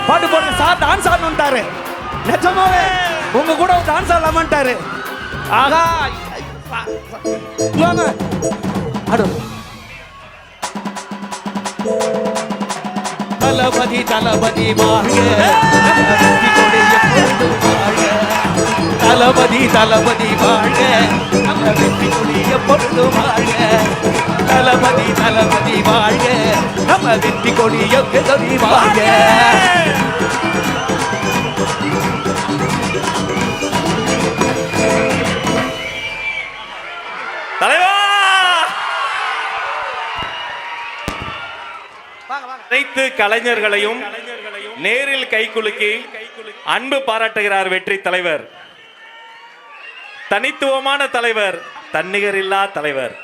பாட்டு போடுங்க sir, dance ஆடணும்ட்டாரு. நிஜமாவே உங்க கூட டான்ஸ் ஆடலாமான்ட்டாரு. ஆகா வாங்க ஆடு. தளபதி தளபதி வாழ்க, வெற்றி கொடி எப்பொழுதும் வாழ்க. தளபதி தளபதி வாழ்க, நம்ம வெற்றி கொடி எப்பொழுதும் வாழ்க. தளபதி தளபதி வாழ்க, நம்ம வெற்றி கொடி எப்பொழுதும் வாழ்க. அனைத்து கலைஞர்களையும் நேரில் கைகுலுக்கி அன்பு பாராட்டுகிறார் வெற்றி தலைவர். தனித்துவமான தலைவர், தன்னிகரில்லா தலைவர்.